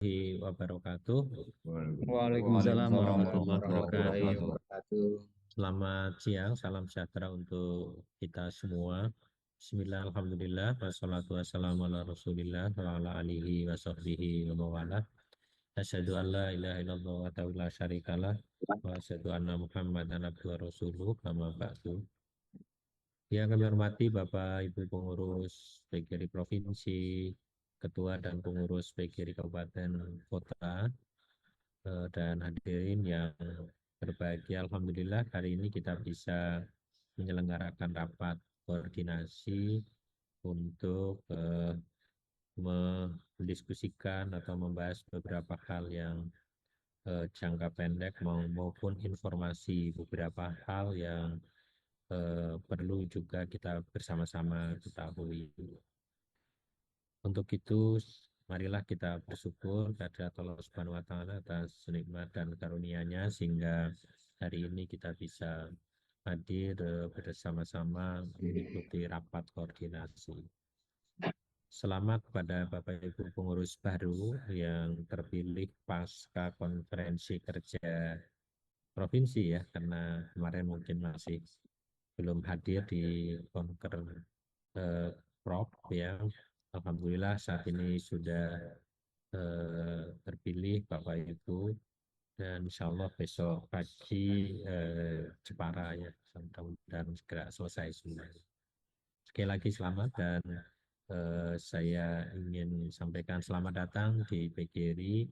wabarakatuh. Waalaikumsalam Waalaikumsalam warahmatullahi warahmatullahi wabarakatuh. wabarakatuh. Selamat siang, salam sejahtera untuk kita semua. Bismillah, alhamdulillah, wassalatu wassalamu ala rasulillah, wa ala alihi wa sahbihi wa mawala. Asyhadu an la ilaha illallah wa ta'ala la syarikalah, wa asyhadu anna muhammadan abduhu wa rasuluh, kama ba'du. Yang kami hormati Bapak Ibu pengurus baik dari provinsi, ketua dan pengurus baik dari kabupaten kota, dan hadirin yang berbahagia. Alhamdulillah hari ini kita bisa menyelenggarakan rapat koordinasi untuk mendiskusikan atau membahas beberapa hal yang jangka pendek maupun informasi beberapa hal yang perlu juga kita bersama-sama ketahui. Untuk itu, marilah kita bersyukur kepada Allah Subhanahu wa Ta'ala atas nikmat dan karunia-Nya sehingga hari ini kita bisa hadir bersama-sama mengikuti rapat koordinasi. Selamat kepada Bapak Ibu pengurus baru yang terpilih pasca konferensi kerja provinsi ya, karena kemarin mungkin masih belum hadir di konker eh, Prop ya. Alhamdulillah saat ini sudah terpilih Bapak Ibu dan insya Allah besok pagi Jepara ya, mudah-mudahan segera selesai semuanya. Sekali lagi selamat dan saya ingin sampaikan selamat datang di PGRI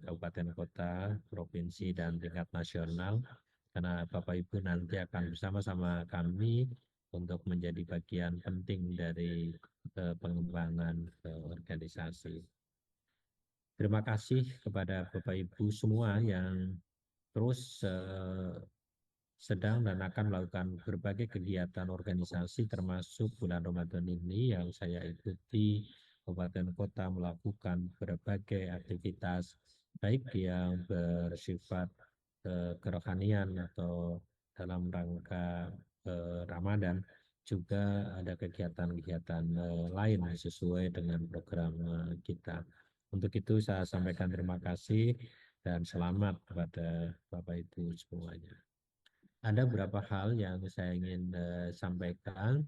Kabupaten Kota, Provinsi dan tingkat nasional karena Bapak Ibu nanti akan bersama-sama kami untuk menjadi bagian penting dari pengembangan organisasi. Terima kasih kepada Bapak Ibu semua yang terus sedang dan akan melakukan berbagai kegiatan organisasi termasuk bulan Ramadan ini yang saya ikuti kabupaten kota melakukan berbagai aktivitas baik yang bersifat kerohanian atau dalam rangka Ramadan juga ada kegiatan-kegiatan lain sesuai dengan program kita. Untuk itu saya sampaikan terima kasih dan selamat kepada Bapak Ibu semuanya. Ada beberapa hal yang saya ingin sampaikan.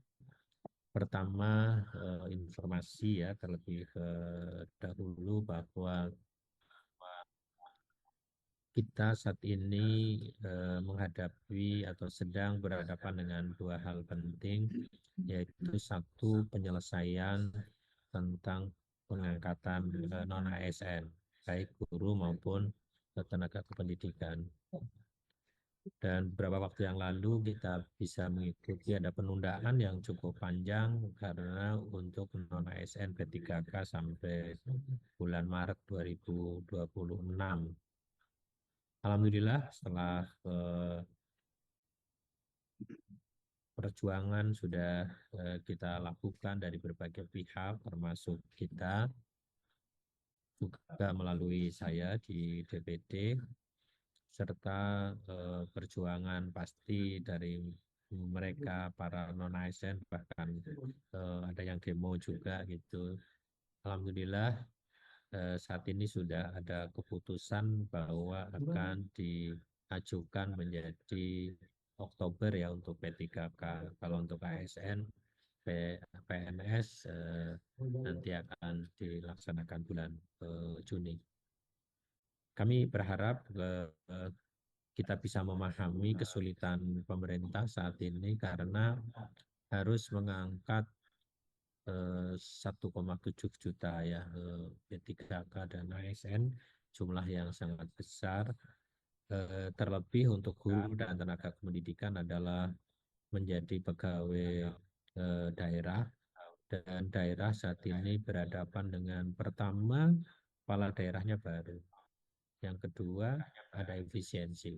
Pertama, informasi ya terlebih dahulu bahwa kita saat ini menghadapi atau sedang berhadapan dengan dua hal penting, yaitu satu penyelesaian tentang pengangkatan non-ASN, baik guru maupun tenaga kependidikan. Dan beberapa waktu yang lalu kita bisa mengikuti ada penundaan yang cukup panjang karena untuk non-ASN P3K sampai bulan Maret 2026. Alhamdulillah setelah perjuangan sudah kita lakukan dari berbagai pihak termasuk kita juga melalui saya di DPD serta perjuangan pasti dari mereka para non ASN bahkan ada yang demo juga gitu. Alhamdulillah saat ini sudah ada keputusan bahwa akan diajukan menjadi Oktober ya untuk P3K. Kalau untuk ASN PNS nanti akan dilaksanakan bulan Juni. Kami berharap kita bisa memahami kesulitan pemerintah saat ini karena harus mengangkat 1,7 juta ya P3K dan ASN, jumlah yang sangat besar. Terlebih untuk guru dan tenaga pendidikan adalah menjadi pegawai daerah dan daerah saat ini berhadapan dengan pertama kepala daerahnya baru, yang kedua ada efisiensi.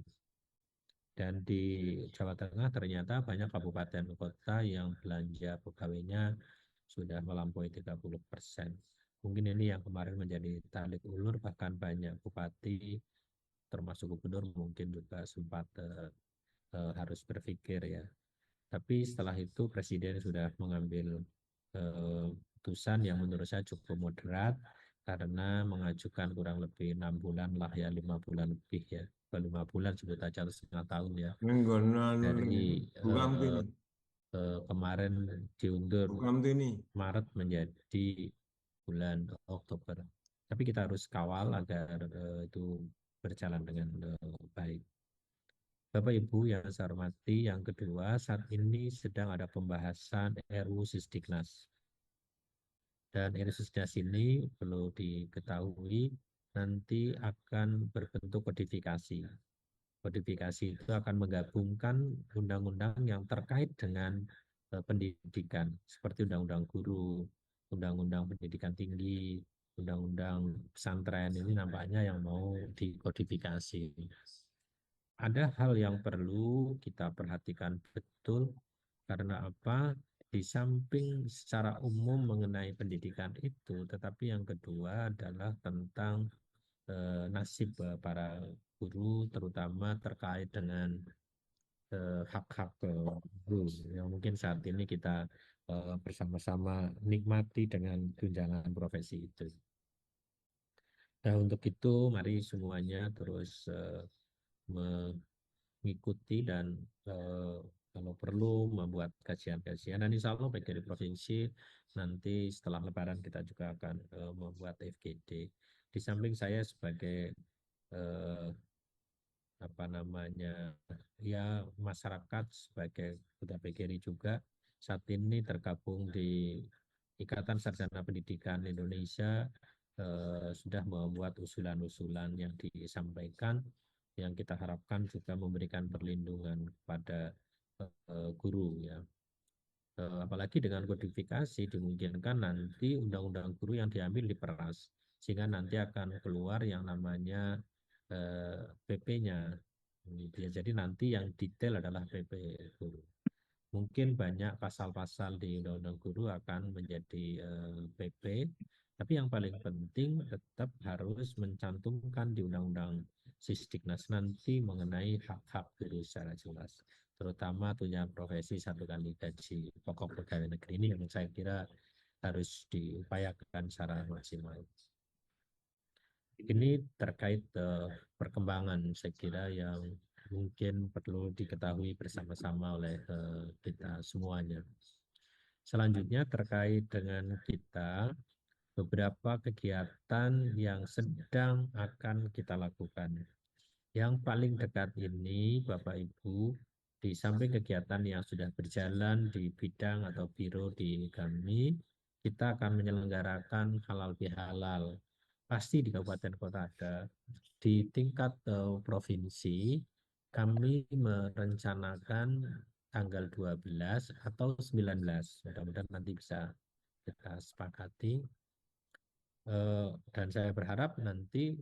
Dan di Jawa Tengah ternyata banyak kabupaten kota yang belanja pegawainya sudah melampaui 30%. Mungkin ini yang kemarin menjadi tarik ulur, bahkan banyak bupati termasuk gubernur mungkin juga sempat harus berpikir ya. Tapi setelah itu Presiden sudah mengambil keputusan yang menurut saya cukup moderat, karena mengajukan kurang lebih 6 bulan lah ya, 5 bulan lebih ya, 5 bulan sebut aja, atau setengah tahun ya, Menggonan dari bukan ini, kemarin diundur bukan ini. Maret menjadi bulan Oktober. Tapi kita harus kawal agar itu berjalan dengan baik. Bapak Ibu yang saya hormati, yang kedua, saat ini sedang ada pembahasan RUU Sisdiknas. Dan RUU Sisdiknas ini perlu diketahui nanti akan berbentuk kodifikasi. Kodifikasi itu akan menggabungkan undang-undang yang terkait dengan pendidikan, seperti undang-undang guru, undang-undang pendidikan tinggi, undang-undang pesantren, ini nampaknya yang mau dikodifikasi. Ada hal yang perlu kita perhatikan betul, karena apa? Di samping secara umum mengenai pendidikan itu, tetapi yang kedua adalah tentang nasib para guru, terutama terkait dengan hak-hak guru yang mungkin saat ini kita bersama-sama nikmati dengan tunjangan profesi itu. Nah, untuk itu mari semuanya terus mengikuti dan kalau perlu membuat kajian-kajian. Dan insya Allah baik dari provinsi, nanti setelah Lebaran kita juga akan membuat FGD. Di samping saya sebagai eh, apa namanya, ya, masyarakat, sebagai Duta PGRI juga saat ini tergabung di Ikatan Sarjana Pendidikan Indonesia, sudah membuat usulan-usulan yang disampaikan, yang kita harapkan juga memberikan perlindungan kepada guru ya. Apalagi dengan kodifikasi dimungkinkan nanti undang-undang guru yang diambil diperas, sehingga nanti akan keluar yang namanya PP-nya. Jadi nanti yang detail adalah PP guru. Mungkin banyak pasal-pasal di Undang-Undang Guru akan menjadi PP, tapi yang paling penting tetap harus mencantumkan di Undang-Undang Sisdiknas nanti mengenai hak-hak guru secara jelas, terutama tunjangan profesi 1 kali gaji pokok pegawai negeri, ini yang saya kira harus diupayakan secara maksimal. Ini terkait perkembangan, saya kira, yang mungkin perlu diketahui bersama-sama oleh kita semuanya. Selanjutnya terkait dengan kita, beberapa kegiatan yang sedang akan kita lakukan. Yang paling dekat ini, Bapak Ibu, di samping kegiatan yang sudah berjalan di bidang atau biro di kami, kita akan menyelenggarakan halal bihalal. Pasti di kabupaten kota ada. Di tingkat provinsi, kami merencanakan tanggal 12 atau 19. Mudah-mudahan nanti bisa kita sepakati. Dan saya berharap nanti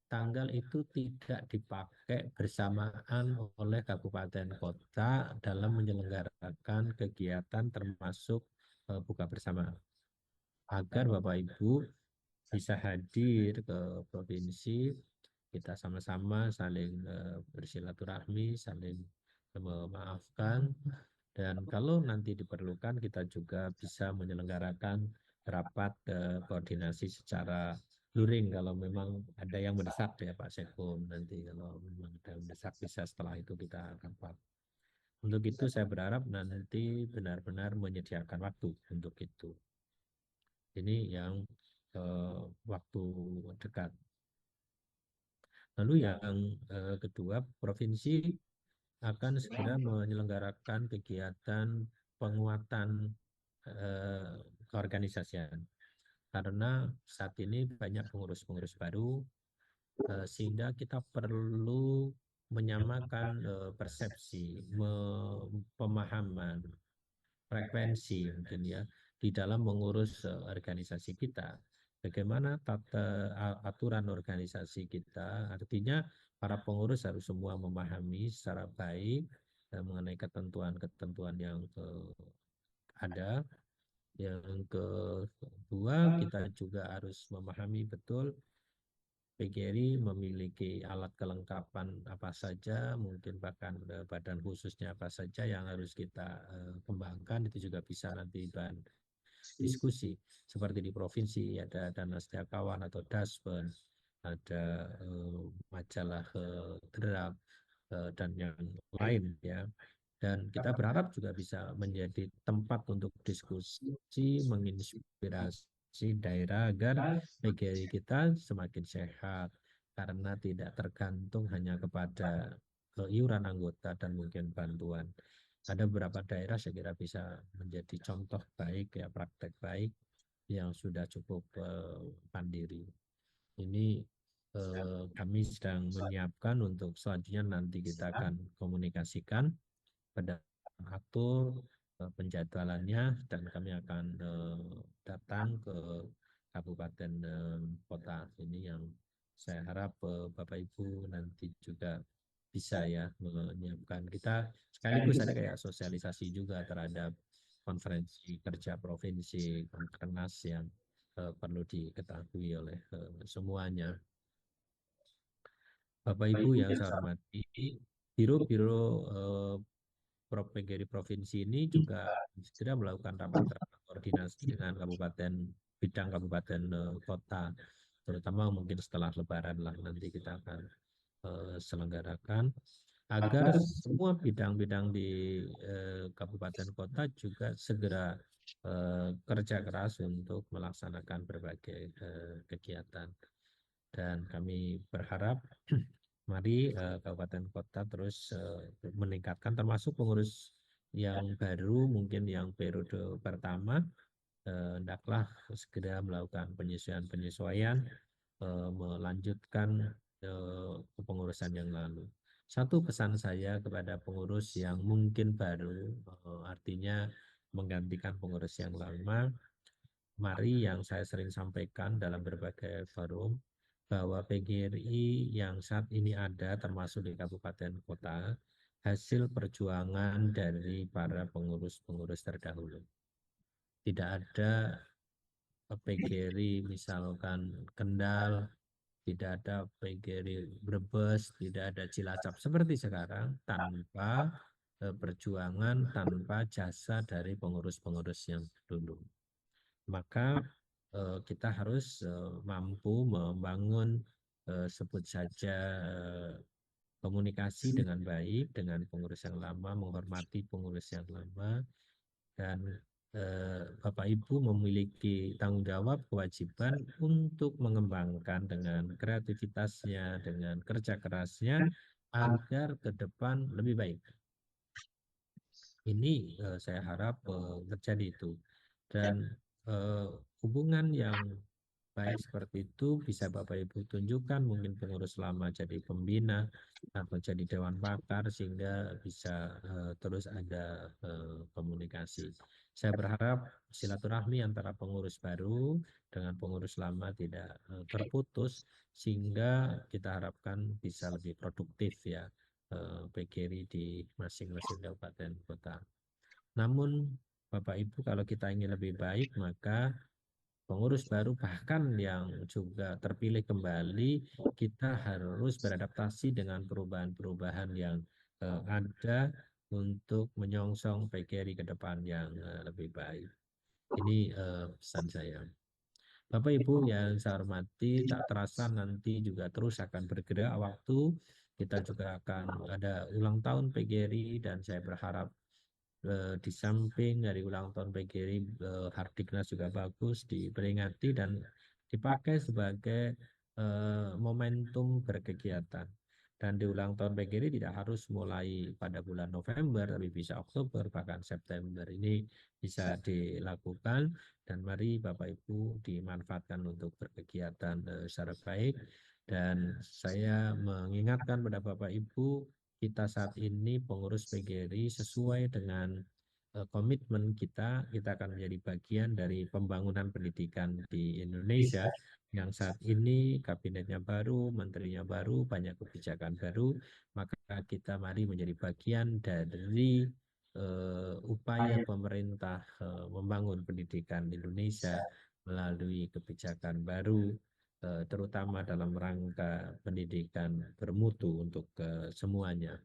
tanggal itu tidak dipakai bersamaan oleh kabupaten kota dalam menyelenggarakan kegiatan termasuk buka bersama, agar Bapak Ibu bisa hadir ke provinsi, kita sama-sama saling bersilaturahmi, saling memaafkan, dan kalau nanti diperlukan kita juga bisa menyelenggarakan rapat koordinasi secara luring kalau memang ada yang mendesak ya Pak Sekum, nanti kalau memang ada yang mendesak bisa setelah itu kita rapat. Untuk itu saya berharap nanti benar-benar menyediakan waktu untuk itu. Ini yang waktu dekat. Lalu yang kedua, provinsi akan segera menyelenggarakan kegiatan penguatan keorganisasian. Karena saat ini banyak pengurus-pengurus baru, sehingga kita perlu menyamakan persepsi, pemahaman, frekuensi mungkin ya, di dalam mengurus organisasi kita. Bagaimana aturan organisasi kita, artinya para pengurus harus semua memahami secara baik mengenai ketentuan-ketentuan yang ada. Yang kedua, kita juga harus memahami betul PGRI memiliki alat kelengkapan apa saja, mungkin bahkan badan khususnya apa saja yang harus kita kembangkan, itu juga bisa nanti bahan diskusi. Seperti di provinsi ada Dana Setia Kawan atau Daspen, ada majalah Derap dan yang lain ya. Dan kita berharap juga bisa menjadi tempat untuk diskusi, menginspirasi daerah agar PGRI kita semakin sehat karena tidak tergantung hanya kepada iuran anggota dan mungkin bantuan. Ada beberapa daerah saya kira bisa menjadi contoh baik ya, praktek baik yang sudah cukup mandiri. Ini kami sedang menyiapkan untuk selanjutnya nanti kita akan komunikasikan pada atur penjadwalannya dan kami akan datang ke kabupaten kota ini yang saya harap Bapak Ibu nanti juga bisa ya menyiapkan kita sekaligus ada kayak sosialisasi juga terhadap konferensi kerja provinsi Kernas yang perlu diketahui oleh semuanya. Bapak Ibu yang saya hormati, biro-biro PGRI provinsi ini juga segera melakukan rapat-rapat koordinasi dengan kabupaten bidang kabupaten kota, terutama mungkin setelah Lebaran lah nanti kita akan selenggarakan agar semua bidang-bidang di kabupaten kota juga segera kerja keras untuk melaksanakan berbagai kegiatan. Dan kami berharap mari kabupaten kota terus meningkatkan termasuk pengurus yang baru mungkin yang periode pertama hendaklah segera melakukan penyesuaian melanjutkan kepengurusan yang lalu. Satu pesan saya kepada pengurus yang mungkin baru artinya menggantikan pengurus yang lama, mari yang saya sering sampaikan dalam berbagai forum bahwa PGRI yang saat ini ada termasuk di kabupaten kota hasil perjuangan dari para pengurus-pengurus terdahulu. Tidak ada PGRI misalkan Kendal, tidak ada PGRI Brebes, tidak ada Cilacap seperti sekarang tanpa perjuangan, tanpa jasa dari pengurus-pengurus yang dulu. Maka kita harus mampu membangun sebut saja komunikasi dengan baik dengan pengurus yang lama, menghormati pengurus yang lama, dan Bapak Ibu memiliki tanggung jawab kewajiban untuk mengembangkan dengan kreativitasnya, dengan kerja kerasnya agar ke depan lebih baik. Ini saya harap terjadi itu. Dan hubungan yang baik seperti itu bisa Bapak Ibu tunjukkan mungkin pengurus lama jadi pembina atau jadi dewan pakar sehingga bisa terus ada komunikasi. Saya berharap silaturahmi antara pengurus baru dengan pengurus lama tidak terputus sehingga kita harapkan bisa lebih produktif ya PGRI di masing-masing kabupaten kota. Namun Bapak Ibu kalau kita ingin lebih baik maka pengurus baru bahkan yang juga terpilih kembali kita harus beradaptasi dengan perubahan-perubahan yang ada untuk menyongsong PGRI ke depan yang lebih baik. Ini pesan saya. Bapak Ibu yang saya hormati, tak terasa nanti juga terus akan bergerak waktu. Kita juga akan ada ulang tahun PGRI dan saya berharap di samping dari ulang tahun PGRI, Hardiknas juga bagus diperingati dan dipakai sebagai momentum berkegiatan. Dan di ulang tahun PGRI tidak harus mulai pada bulan November, tapi bisa Oktober, bahkan September ini bisa dilakukan. Dan mari Bapak Ibu dimanfaatkan untuk berkegiatan secara baik. Dan saya mengingatkan pada Bapak Ibu, kita saat ini pengurus PGRI sesuai dengan komitmen kita akan menjadi bagian dari pembangunan pendidikan di Indonesia yang saat ini kabinetnya baru, menterinya baru, banyak kebijakan baru, maka kita mari menjadi bagian dari upaya pemerintah membangun pendidikan Indonesia melalui kebijakan baru terutama dalam rangka pendidikan bermutu untuk semuanya.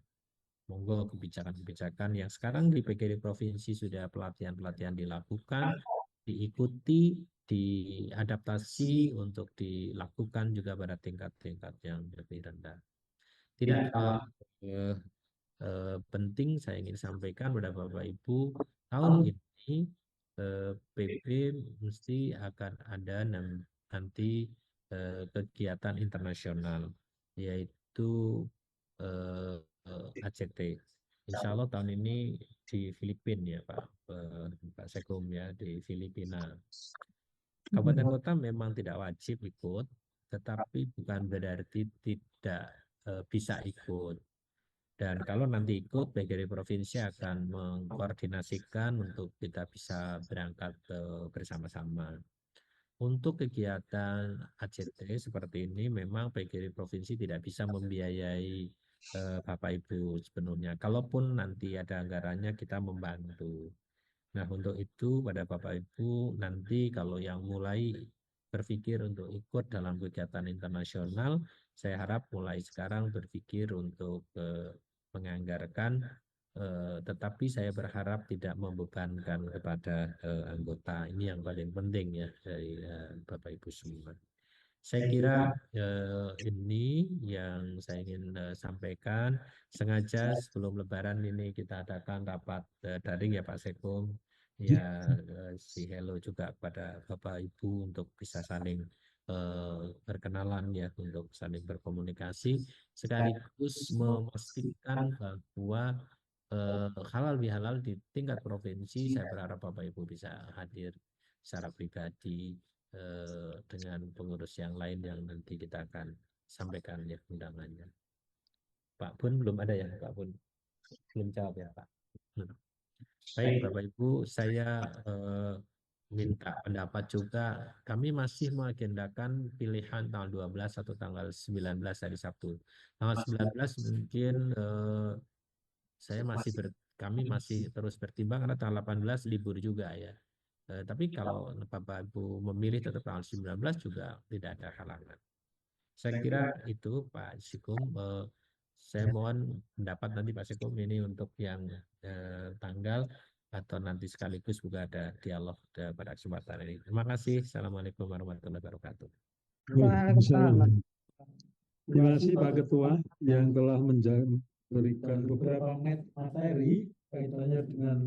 Monggo kebijakan-kebijakan yang sekarang di PGRI provinsi sudah pelatihan-pelatihan dilakukan diikuti, diadaptasi untuk dilakukan juga pada tingkat-tingkat yang lebih rendah. Tidak kalah penting saya ingin sampaikan pada Bapak Ibu, tahun ini PP mesti akan ada nanti kegiatan internasional, yaitu ACT. Insya Allah tahun ini di Filipina ya Pak Sekum ya, di Filipina. Kabupaten kota memang tidak wajib ikut, tetapi bukan berarti tidak bisa ikut. Dan kalau nanti ikut, baik dari provinsi akan mengkoordinasikan untuk kita bisa berangkat bersama-sama. Untuk kegiatan ACT seperti ini, memang baik dari provinsi tidak bisa membiayai Bapak Ibu sepenuhnya. Kalaupun nanti ada anggarannya, kita membantu. Nah, untuk itu pada Bapak Ibu, nanti kalau yang mulai berpikir untuk ikut dalam kegiatan internasional, saya harap mulai sekarang berpikir untuk menganggarkan, tetapi saya berharap tidak membebankan kepada anggota. Ini yang paling penting ya dari Bapak Ibu semua. Saya kira ini yang saya ingin sampaikan. Sengaja sebelum Lebaran ini kita adakan rapat daring ya Pak Sekum. Ya, si hello juga kepada Bapak Ibu untuk bisa saling berkenalan ya, untuk saling berkomunikasi, sekaligus memastikan bahwa halal bihalal di tingkat provinsi. Saya berharap Bapak Ibu bisa hadir secara pribadi dengan pengurus yang lain yang nanti kita akan sampaikan ya undangannya. Pak Pun belum ada ya, Pak Pun belum jawab ya Pak. Baik Bapak Ibu, saya minta pendapat juga. Kami masih mengagendakan pilihan tanggal 12 atau tanggal 19 hari Sabtu. Tanggal 19 mungkin kami masih terus bertimbang karena tanggal 18 libur juga ya. Tapi kalau Bapak Ibu memilih tetap tanggal 19 juga tidak ada halangan. Saya kira itu Pak Sikum. Saya mohon pendapat nanti Pak Sikum ini untuk yang tanggal, atau nanti sekaligus juga ada dialog pada kesempatan ini. Terima kasih. Assalamualaikum warahmatullahi wabarakatuh. Waalaikumsalam. Terima kasih Pak Ketua yang telah memberikan beberapa materi kaitannya dengan